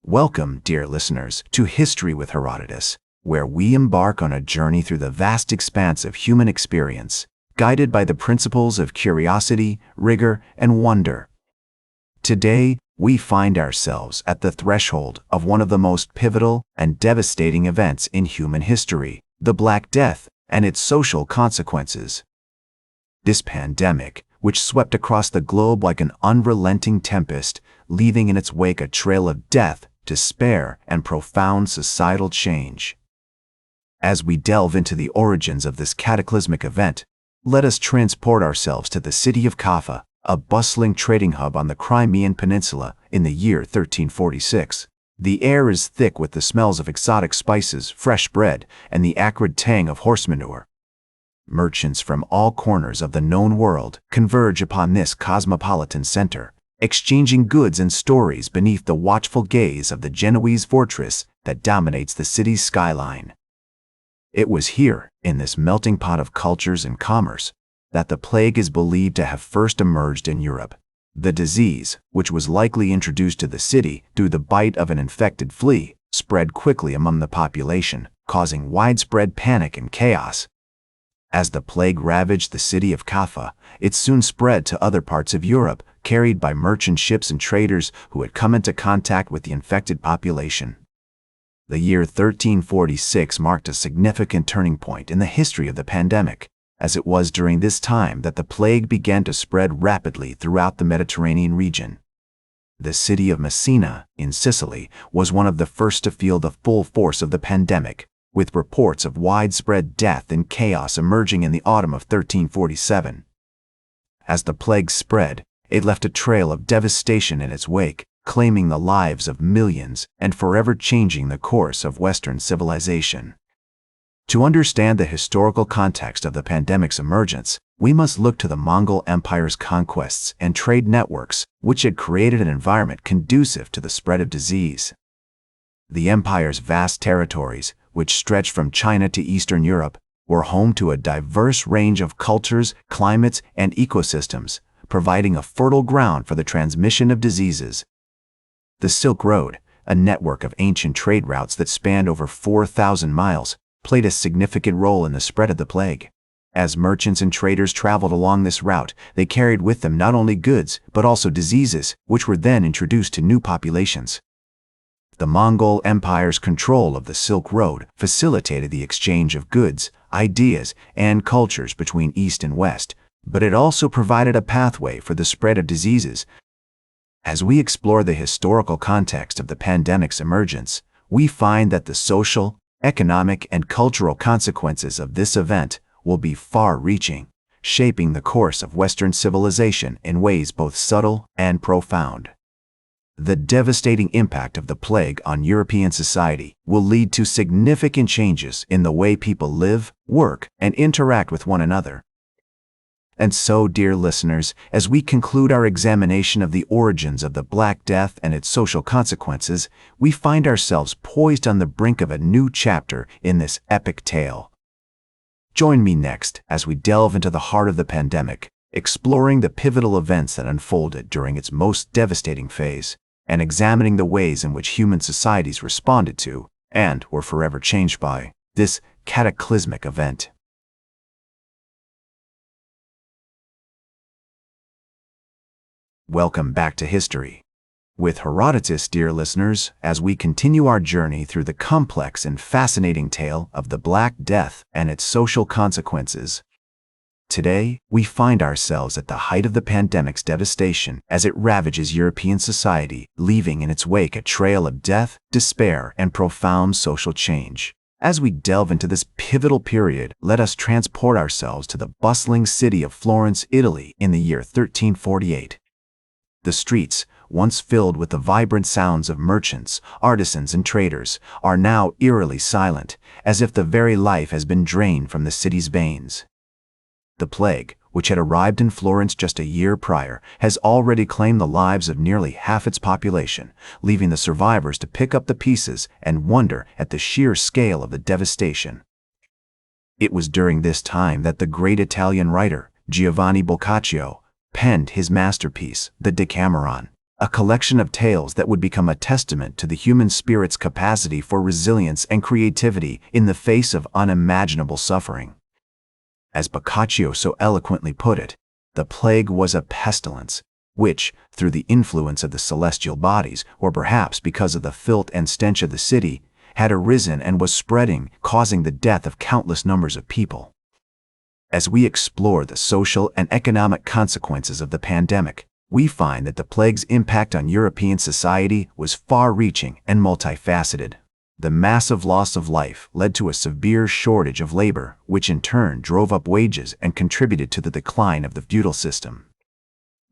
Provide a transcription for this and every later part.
Welcome, dear listeners, to History with Herodotus, where we embark on a journey through the vast expanse of human experience, guided by the principles of curiosity, rigor, and wonder. Today, we find ourselves at the threshold of one of the most pivotal and devastating events in human history, the Black Death and its social consequences. This pandemic, which swept across the globe like an unrelenting tempest, leaving in its wake a trail of death, despair, and profound societal change. As we delve into the origins of this cataclysmic event, let us transport ourselves to the city of Kaffa, a bustling trading hub on the Crimean Peninsula in the year 1346. The air is thick with the smells of exotic spices, fresh bread, and the acrid tang of horse manure. Merchants from all corners of the known world converge upon this cosmopolitan center, exchanging goods and stories beneath the watchful gaze of the Genoese fortress that dominates the city's skyline. It was here, in this melting pot of cultures and commerce, that the plague is believed to have first emerged in Europe. The disease, which was likely introduced to the city through the bite of an infected flea, spread quickly among the population, causing widespread panic and chaos. As the plague ravaged the city of Kaffa, it soon spread to other parts of Europe, carried by merchant ships and traders who had come into contact with the infected population. The year 1346 marked a significant turning point in the history of the pandemic, as it was during this time that the plague began to spread rapidly throughout the Mediterranean region. The city of Messina, in Sicily, was one of the first to feel the full force of the pandemic, with reports of widespread death and chaos emerging in the autumn of 1347. As the plague spread, it left a trail of devastation in its wake, claiming the lives of millions and forever changing the course of Western civilization. To understand the historical context of the pandemic's emergence, we must look to the Mongol Empire's conquests and trade networks, which had created an environment conducive to the spread of disease. The empire's vast territories, which stretched from China to Eastern Europe, were home to a diverse range of cultures, climates, and ecosystems, providing a fertile ground for the transmission of diseases. The Silk Road, a network of ancient trade routes that spanned over 4,000 miles, played a significant role in the spread of the plague. As merchants and traders traveled along this route, they carried with them not only goods, but also diseases, which were then introduced to new populations. The Mongol Empire's control of the Silk Road facilitated the exchange of goods, ideas, and cultures between East and West, but it also provided a pathway for the spread of diseases. As we explore the historical context of the pandemic's emergence, we find that the social, economic, and cultural consequences of this event will be far-reaching, shaping the course of Western civilization in ways both subtle and profound. The devastating impact of the plague on European society will lead to significant changes in the way people live, work, and interact with one another. And so, dear listeners, as we conclude our examination of the origins of the Black Death and its social consequences, we find ourselves poised on the brink of a new chapter in this epic tale. Join me next as we delve into the heart of the pandemic, exploring the pivotal events that unfolded during its most devastating phase, and examining the ways in which human societies responded to, and were forever changed by, this cataclysmic event. Welcome back to History with Herodotus, dear listeners, as we continue our journey through the complex and fascinating tale of the Black Death and its social consequences. Today, we find ourselves at the height of the pandemic's devastation as it ravages European society, leaving in its wake a trail of death, despair, and profound social change. As we delve into this pivotal period, let us transport ourselves to the bustling city of Florence, Italy, in the year 1348. The streets, once filled with the vibrant sounds of merchants, artisans, and traders, are now eerily silent, as if the very life has been drained from the city's veins. The plague, which had arrived in Florence just a year prior, has already claimed the lives of nearly half its population, leaving the survivors to pick up the pieces and wonder at the sheer scale of the devastation. It was during this time that the great Italian writer, Giovanni Boccaccio, penned his masterpiece, the Decameron, a collection of tales that would become a testament to the human spirit's capacity for resilience and creativity in the face of unimaginable suffering. As Boccaccio so eloquently put it, the plague was a pestilence, which, through the influence of the celestial bodies, or perhaps because of the filth and stench of the city, had arisen and was spreading, causing the death of countless numbers of people. As we explore the social and economic consequences of the pandemic, we find that the plague's impact on European society was far-reaching and multifaceted. The massive loss of life led to a severe shortage of labor, which in turn drove up wages and contributed to the decline of the feudal system.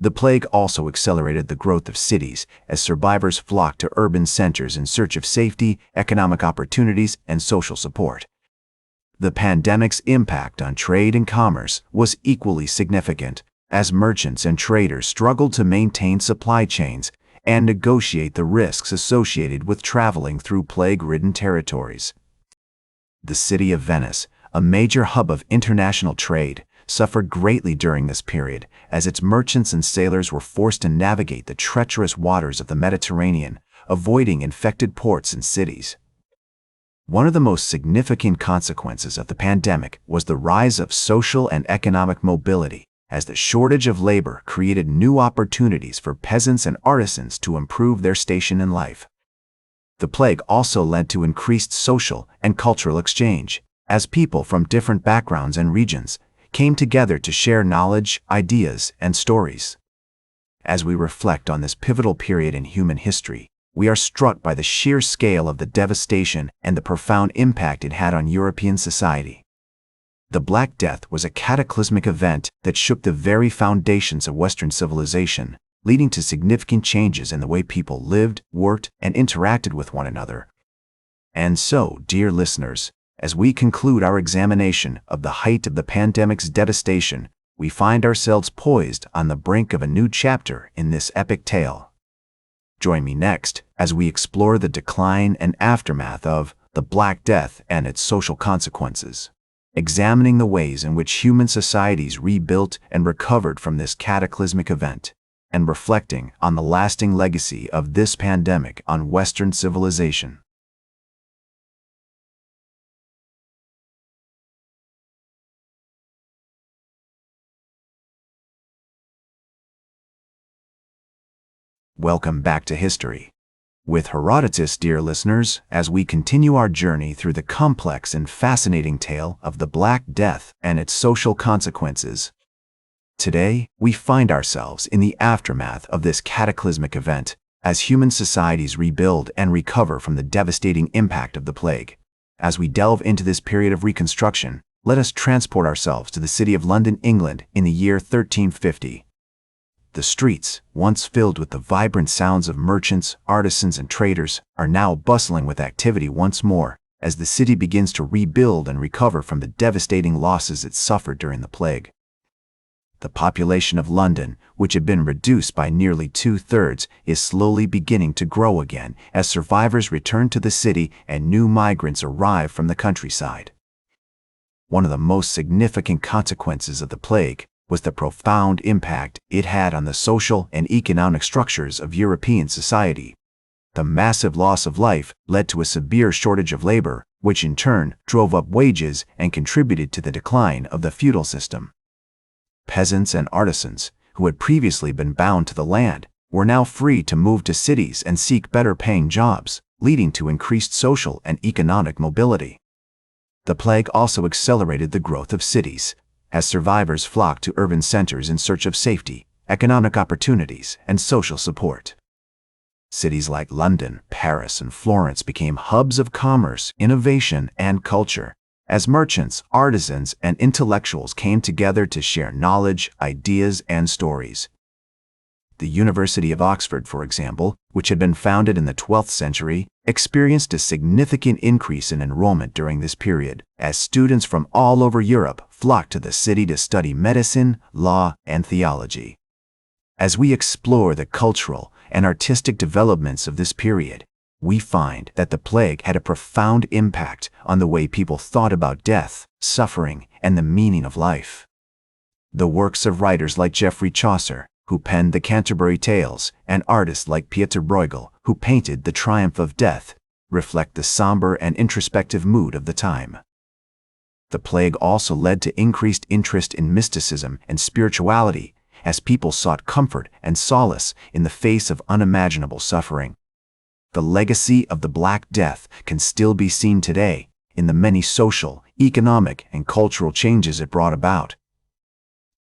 The plague also accelerated the growth of cities as survivors flocked to urban centers in search of safety, economic opportunities, and social support. The pandemic's impact on trade and commerce was equally significant, as merchants and traders struggled to maintain supply chains and negotiate the risks associated with traveling through plague-ridden territories. The city of Venice, a major hub of international trade, suffered greatly during this period, as its merchants and sailors were forced to navigate the treacherous waters of the Mediterranean, avoiding infected ports and cities. One of the most significant consequences of the pandemic was the rise of social and economic mobility, as the shortage of labor created new opportunities for peasants and artisans to improve their station in life. The plague also led to increased social and cultural exchange, as people from different backgrounds and regions came together to share knowledge, ideas, and stories. As we reflect on this pivotal period in human history, we are struck by the sheer scale of the devastation and the profound impact it had on European society. The Black Death was a cataclysmic event that shook the very foundations of Western civilization, leading to significant changes in the way people lived, worked, and interacted with one another. And so, dear listeners, as we conclude our examination of the height of the pandemic's devastation, we find ourselves poised on the brink of a new chapter in this epic tale. Join me next as we explore the decline and aftermath of the Black Death and its social consequences, examining the ways in which human societies rebuilt and recovered from this cataclysmic event, and reflecting on the lasting legacy of this pandemic on Western civilization. Welcome back to History with Herodotus, dear listeners, as we continue our journey through the complex and fascinating tale of the Black Death and its social consequences. Today, we find ourselves in the aftermath of this cataclysmic event, as human societies rebuild and recover from the devastating impact of the plague. As we delve into this period of reconstruction, let us transport ourselves to the city of London, England, in the year 1350. The streets, once filled with the vibrant sounds of merchants, artisans, and traders, are now bustling with activity once more, as the city begins to rebuild and recover from the devastating losses it suffered during the plague. The population of London, which had been reduced by nearly 2/3, is slowly beginning to grow again as survivors return to the city and new migrants arrive from the countryside. One of the most significant consequences of the plague was the profound impact it had on the social and economic structures of European society. The massive loss of life led to a severe shortage of labor, which in turn drove up wages and contributed to the decline of the feudal system. Peasants and artisans, who had previously been bound to the land, were now free to move to cities and seek better-paying jobs, leading to increased social and economic mobility. The plague also accelerated the growth of cities, as survivors flocked to urban centers in search of safety, economic opportunities, and social support. Cities like London, Paris, and Florence became hubs of commerce, innovation, and culture, as merchants, artisans, and intellectuals came together to share knowledge, ideas, and stories. The University of Oxford, for example, which had been founded in the 12th century, experienced a significant increase in enrollment during this period, as students from all over Europe flocked to the city to study medicine, law, and theology. As we explore the cultural and artistic developments of this period, we find that the plague had a profound impact on the way people thought about death, suffering, and the meaning of life. The works of writers like Geoffrey Chaucer, who penned the Canterbury Tales, and artists like Pieter Bruegel, who painted The Triumph of Death, reflect the somber and introspective mood of the time. The plague also led to increased interest in mysticism and spirituality, as people sought comfort and solace in the face of unimaginable suffering. The legacy of the Black Death can still be seen today in the many social, economic, and cultural changes it brought about.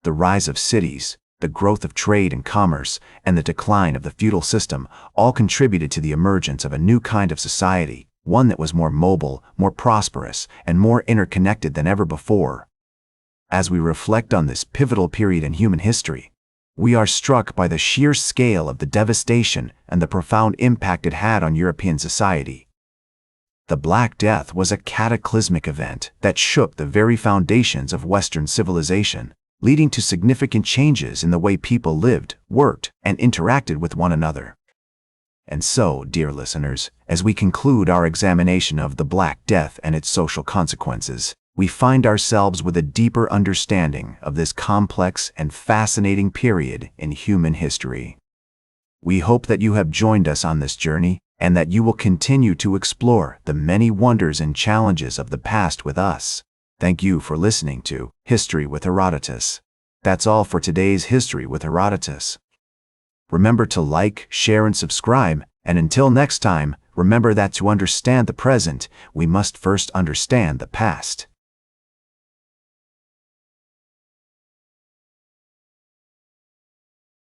The rise of cities, the growth of trade and commerce, and the decline of the feudal system all contributed to the emergence of a new kind of society, one that was more mobile, more prosperous, and more interconnected than ever before. As we reflect on this pivotal period in human history, we are struck by the sheer scale of the devastation and the profound impact it had on European society. The Black Death was a cataclysmic event that shook the very foundations of Western civilization, leading to significant changes in the way people lived, worked, and interacted with one another. And so, dear listeners, as we conclude our examination of the Black Death and its social consequences, we find ourselves with a deeper understanding of this complex and fascinating period in human history. We hope that you have joined us on this journey and that you will continue to explore the many wonders and challenges of the past with us. Thank you for listening to History with Herodotus. That's all for today's History with Herodotus. Remember to like, share, and subscribe, and until next time, remember that to understand the present, we must first understand the past.